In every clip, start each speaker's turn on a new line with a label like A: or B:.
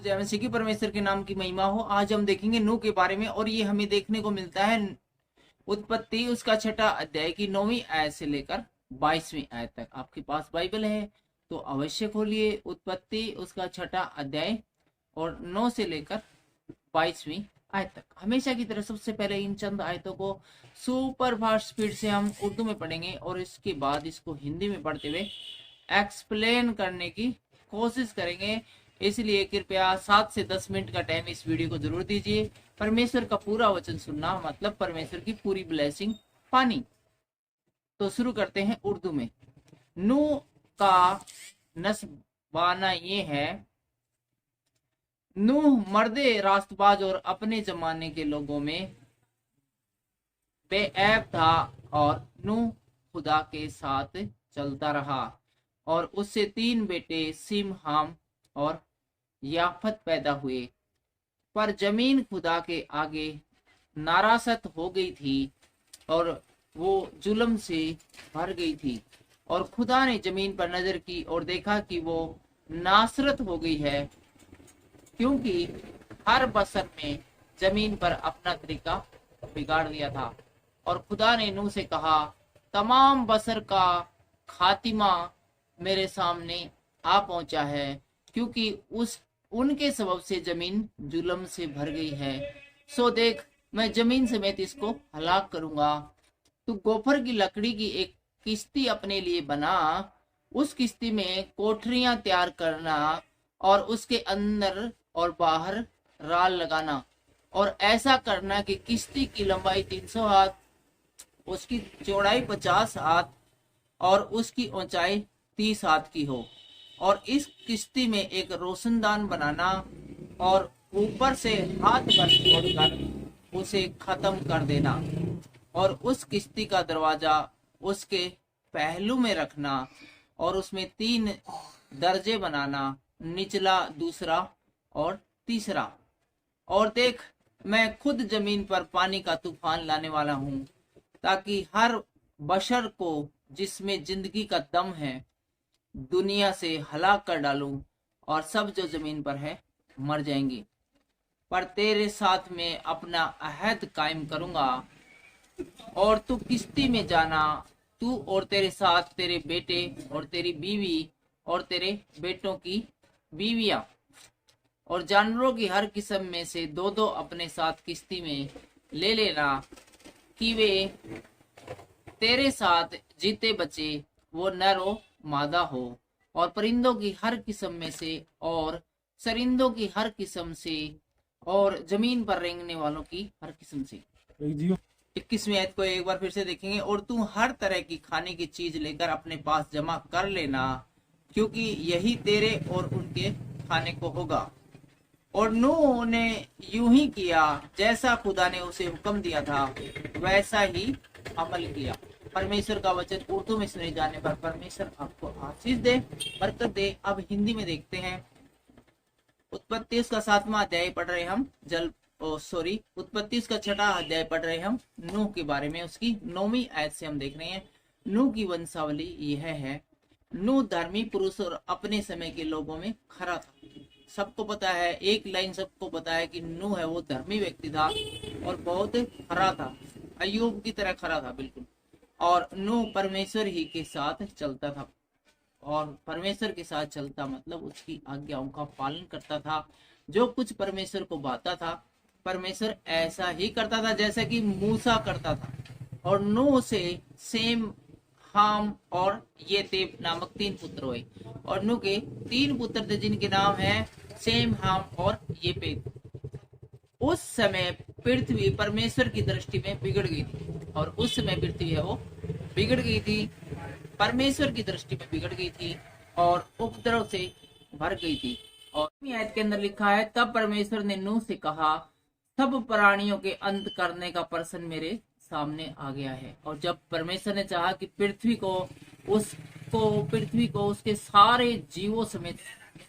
A: जय मसीह की परमेश्वर के नाम की महिमा हो। आज हम देखेंगे नूह के बारे में और ये हमें देखने को मिलता है उत्पत्ति उसका 6वां अध्याय की 9वीं आयत से लेकर 22वीं आयत तक। आपके पास बाइबल है तो अवश्य खोलिए उत्पत्ति उसका 6वां अध्याय और 9 से लेकर 22वीं आयत तक। हमेशा की तरह सबसे पहले इन चंद आयतों को सुपर फास्ट स्पीड से हम उर्दू में पढ़ेंगे और इसके बाद इसको हिंदी में पढ़ते हुए एक्सप्लेन करने की कोशिश करेंगे। इसलिए कृपया 7 से 10 मिनट का टाइम इस वीडियो को जरूर दीजिए। परमेश्वर का पूरा वचन सुनना मतलब परमेश्वर की पूरी ब्लेसिंग पानी। तो शुरू करते हैं उर्दू में। नूह का नस्बाना ये है, नूह मर्दे रास्तबाज और अपने जमाने के लोगों में बेऐब था और नूह खुदा के साथ चलता रहा और उससे 3 बेटे सिम, हाम और याफत पैदा हुए। पर जमीन खुदा के आगे नारासत हो गई थी और वो जुल्म से भर गई थी और खुदा ने जमीन पर नजर की और देखा कि वो नासरत हो गई है, क्योंकि हर बसर में जमीन पर अपना तरीका बिगाड़ दिया था। और खुदा ने नूह से कहा, तमाम बसर का खातिमा मेरे सामने आ पहुंचा है, क्योंकि उनके सबब से जमीन जुल्म से भर गई है। सो देख, मैं जमीन समेत इसको हलाक करूंगा। तू गोफर की लकड़ी की एक किश्ती अपने लिए बना, उस किश्ती में कोठरियां तैयार करना और उसके अंदर और बाहर राल लगाना और ऐसा करना कि किश्ती की लंबाई 300 हाथ, उसकी चौड़ाई 50 हाथ और उसकी ऊंचाई 30 हाथ की हो। और इस किश्ती में एक रोशनदान बनाना और ऊपर से हाथ पर छोड़कर उसे खत्म कर देना और उस किश्ती का दरवाजा उसके पहलू में रखना और उसमें 3 दर्जे बनाना, निचला, दूसरा और तीसरा। और देख, मैं खुद जमीन पर पानी का तूफान लाने वाला हूँ, ताकि हर बशर को जिसमें जिंदगी का दम है दुनिया से हलाक कर डालूं और सब जो जमीन पर है मर जाएंगे। पर तेरे साथ में अपना अहद कायम करूंगा और तू किश्ती में जाना, तू और तेरे साथ तेरे बेटे और तेरी बीवी और तेरे बेटों की बीवियां और जानवरों की हर किस्म में से 2-2 अपने साथ किश्ती में ले लेना, कि वे तेरे साथ जीते बचे वो नर हो मादा हो। और परिंदों की हर किस्म में से और सरिंदों की हर किस्म से और जमीन पर रेंगने वालों की हर किस्म से। 21वीं आयत को एक बार फिर से देखेंगे। और तू हर तरह की खाने की चीज लेकर अपने पास जमा कर लेना, क्योंकि यही तेरे और उनके खाने को होगा। और नूह ने यूं ही किया, जैसा खुदा ने उसे हुक्म दिया था वैसा ही अमल किया। परमेश्वर का वचन उर्दू में सुने जाने पर परमेश्वर आपको आशीष दे, बरकत दे। अब हिंदी में देखते हैं। उत्पत्ति उसका 7वां अध्याय पढ़ रहे हम उत्पत्ति उसका 6वां अध्याय पढ़ रहे हम नूह के बारे में। उसकी 9वीं आयत से हम देख रहे हैं। नूह की वंशावली यह है। नूह धर्मी पुरुष और अपने समय के लोगों में खरा था। सबको पता है, एक लाइन सबको पता है कि नूह है वो धर्मी व्यक्ति था और बहुत खरा था, अय्यूब की तरह खरा था बिल्कुल। और नूह परमेश्वर ही के साथ चलता था और परमेश्वर के साथ चलता मतलब उसकी आज्ञाओं का पालन करता था। जो कुछ परमेश्वर को भाता था परमेश्वर ऐसा ही करता था जैसा कि मूसा करता था। और नूह से सेम, हाम और येतेब नामक 3 पुत्र हुए। और नूह के 3 पुत्र थे जिनके नाम है सेम, हाम और येपेत। उस समय पृथ्वी परमेश्वर की दृष्टि में बिगड़ गई थी और उस समय पृथ्वी है वो बिगड़ गई थी, परमेश्वर की दृष्टि में बिगड़ गई थी और उपद्रव से भर गई थी। और आयत के अंदर लिखा है, तब परमेश्वर ने नूह से कहा, सब प्राणियों के अंत करने का प्रश्न मेरे सामने आ गया है। और जब परमेश्वर ने चाहा कि पृथ्वी को उसके सारे जीवों समेत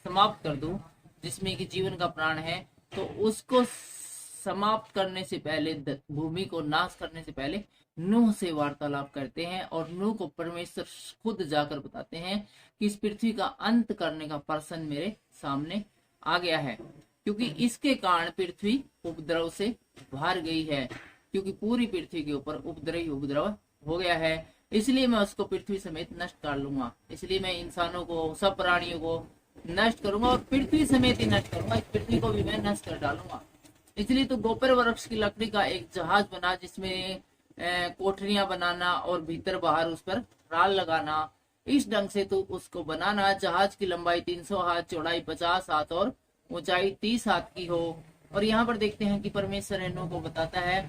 A: समाप्त कर दूं, जिसमें कि जीवन का प्राण है, तो उसको समाप्त करने से पहले, भूमि को नाश करने से पहले नूह से वार्तालाप करते हैं और नूह को परमेश्वर खुद जाकर बताते हैं कि इस पृथ्वी का अंत करने का प्रश्न मेरे सामने आ गया है। क्योंकि इसके कारण पृथ्वी उपद्रव से भर गई है, क्योंकि पूरी पृथ्वी के ऊपर उपद्रव हो गया है, इसलिए मैं उसको पृथ्वी समेत नष्ट कर लूंगा। इसलिए मैं इंसानों को, सब प्राणियों को नष्ट करूंगा और पृथ्वी समेत ही नष्ट करूंगा, इस पृथ्वी को भी मैं नष्ट कर डालूंगा। इसलिए तो गोपर वृक्ष की लकड़ी का एक जहाज बना, जिसमें कोठरियां बनाना और भीतर बाहर उस पर राल लगाना, इस ढंग से तो उसको बनाना। जहाज की लंबाई 300 हाथ, चौड़ाई 50 हाथ और ऊंचाई 30 हाथ की हो। और यहाँ पर देखते हैं कि परमेश्वर नूह को बताता है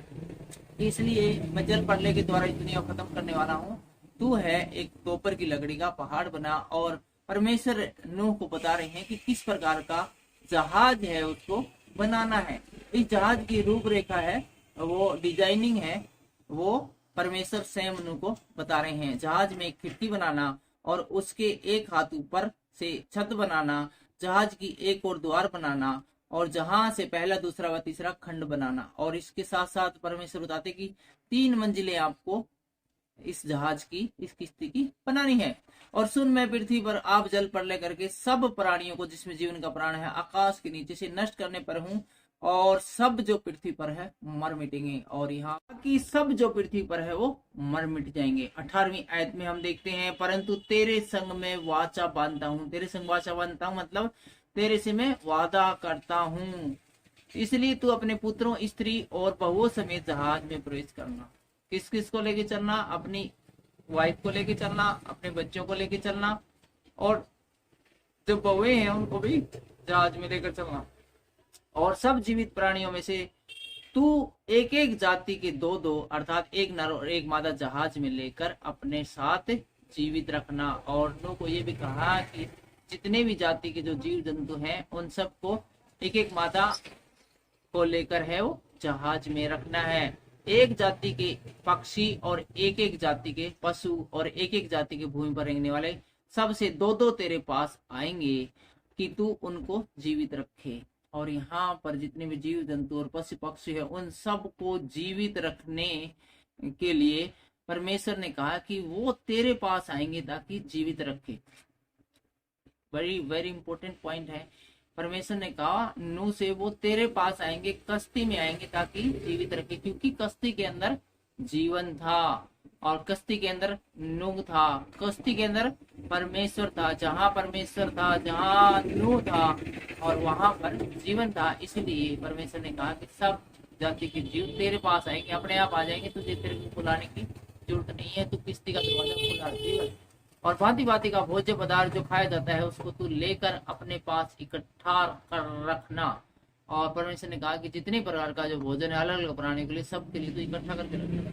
A: कि इसलिए मैं जल प्रलय के द्वारा इस दुनिया को खत्म करने वाला हूँ, तू है एक गोबर की लकड़ी का पहाड़ बना। और परमेश्वर नूह को बता रहे हैं कि किस प्रकार का जहाज है उसको बनाना है। इस जहाज की रूपरेखा है, वो डिजाइनिंग है, वो परमेश्वर स्वयं नूह को बता रहे हैं। जहाज में एक खिड़की बनाना और उसके एक हाथ ऊपर से छत बनाना, जहाज की एक और द्वार बनाना और जहां से पहला, दूसरा व तीसरा खंड बनाना। और इसके साथ साथ परमेश्वर बताते कि 3 मंजिलें आपको इस जहाज की, इस किश्ती की बनानी है। और सुन, मैं पृथ्वी पर आप जल प्रलय करके सब प्राणियों को जिसमें जीवन का प्राण है आकाश के नीचे से नष्ट करने पर हूँ, और सब जो पृथ्वी पर है मर मिटेंगे। और यहाँ की सब जो पृथ्वी पर है वो मर मिट जाएंगे। 18वीं आयत में हम देखते हैं, परंतु तेरे संग में वाचा बांधता हूँ। तेरे संग वाचा बांधता हूँ मतलब तेरे से मैं वादा करता हूँ, इसलिए तू अपने पुत्रों, स्त्री और बहुओं समेत जहाज में प्रवेश करना। किस किस को लेके चलना? अपनी वाइफ को लेके चलना, अपने बच्चों को लेके चलना, और जो बहुएं हैं उनको भी जहाज में लेकर चलना। और सब जीवित प्राणियों में से तू एक एक जाति के 2-2 अर्थात एक नर और एक मादा जहाज में लेकर अपने साथ जीवित रखना। और नूह को ये भी कहा कि जितने भी जाति के जो जीव जंतु हैं उन सबको एक एक मादा को लेकर है वो जहाज में रखना है। एक जाति के पक्षी और एक एक जाति के पशु और एक एक जाति के भूमि पर रहने वाले सबसे 2-2 तेरे पास आएंगे कि तू उनको जीवित रखे। और यहाँ पर जितने भी जीव जंतु और पशु पक्षी है उन सबको जीवित रखने के लिए परमेश्वर ने कहा कि वो तेरे पास आएंगे ताकि जीवित रखे। वेरी वेरी इंपॉर्टेंट पॉइंट है। परमेश्वर ने कहा नूह से वो तेरे पास आएंगे, कश्ती में आएंगे ताकि जीवित रखे, क्योंकि कश्ती के अंदर जीवन था और कश्ती के अंदर नूह था, कश्ती के अंदर परमेश्वर था। जहाँ परमेश्वर था, जहाँ नूह था और वहां पर जीवन था। इसलिए परमेश्वर ने कहा कि सब जाति के जीव तेरे पास आएंगे, अपने आप आ जाएंगे, तुझे तेरे को बुलाने की जरूरत नहीं है। तू किश्ती का दरवाजा खुला रखिएगा और भांति भांति का भोज्य पदार्थ जो खाया जाता है उसको तू लेकर अपने पास इकट्ठा कर रखना। और परमेश्वर ने कहा कि जितने प्रकार का जो भोजन है अलग अलग प्राणी के लिए, सबके लिए तू इकट्ठा करके रखना,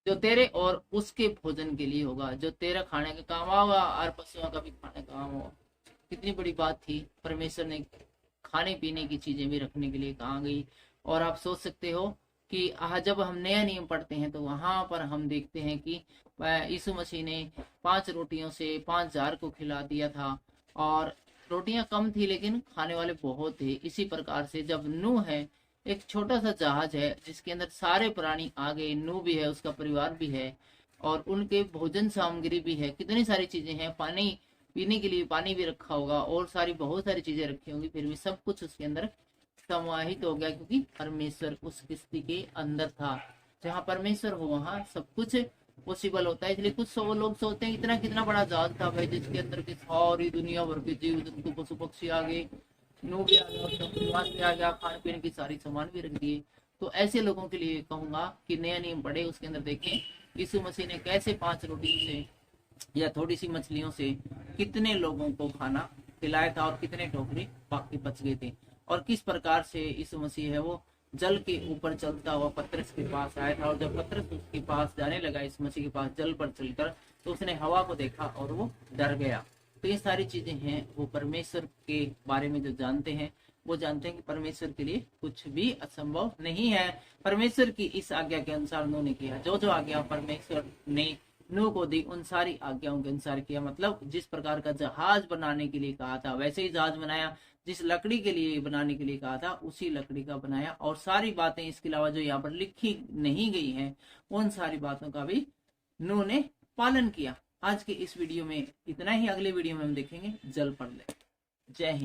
A: जो तेरे और उसके भोजन के लिए होगा, जो तेरा खाने का काम होगा और पशुओं का भी खाने का काम होगा। कितनी बड़ी बात थी, परमेश्वर ने खाने पीने की चीजें भी रखने के लिए कहा गई। और आप सोच सकते हो कि जब हम नया नियम पढ़ते हैं तो वहां पर हम देखते हैं कि यीशु मसीह ने 5 रोटियों से 5,000 को खिला दिया था और रोटियां कम थी लेकिन खाने वाले बहुत थे। इसी प्रकार से जब नूह है, एक छोटा सा जहाज है जिसके अंदर सारे प्राणी आ गए, नूह भी है, उसका परिवार भी है और उनके भोजन सामग्री भी है, कितनी सारी चीजें हैं, पानी पीने के लिए पानी भी रखा होगा और बहुत सारी चीजें रखी होंगी, फिर भी सब कुछ उसके अंदर समाहित हो गया क्योंकि परमेश्वर उस किश्ती के अंदर था। जहाँ परमेश्वर हो वहाँ सब कुछ पॉसिबल होता है। इसलिए कुछ लोग सोचते हैं इतना कितना बड़ा जहाज था भाई, जिसके अंदर की सारी दुनिया भर के जीव जंतु पशु पक्षी आ गए, नूह भी आ गया, निवास भी आ गया, खाने पीने की सारी सामान भी रख दिए। तो ऐसे लोगों के लिए कहूंगा कि नया नियम पढ़े, उसके अंदर देखें यीशु मसीह ने कैसे 5 रोटियों से या थोड़ी सी मछलियों से कितने लोगों को खाना खिलाया था और कितने टोकरी बाकी बच गए थे, और किस प्रकार से यीशु मसीह है वो जल के ऊपर चलता हुआ पतरस के पास आया था। और जब पतरस उसके पास जाने लगा, इस मसीह के पास जल पर चलकर, तो उसने हवा को देखा और वो डर गया। तो ये सारी चीजें हैं, वो परमेश्वर के बारे में जो जानते हैं वो जानते हैं कि परमेश्वर के लिए कुछ भी असंभव नहीं है। परमेश्वर की इस आज्ञा के अनुसार नूह ने किया, जो जो आज्ञा परमेश्वर ने नूह को दी उन सारी आज्ञाओं के अनुसार किया। मतलब जिस प्रकार का जहाज बनाने के लिए कहा था वैसे ही जहाज बनाया, जिस लकड़ी के लिए बनाने के लिए कहा था उसी लकड़ी का बनाया। और सारी बातें इसके अलावा जो यहाँ पर लिखी नहीं गई हैं उन सारी बातों का भी नूह ने पालन किया। आज के इस वीडियो में इतना ही, अगले वीडियो में हम देखेंगे जल प्रलय। जय हिंद।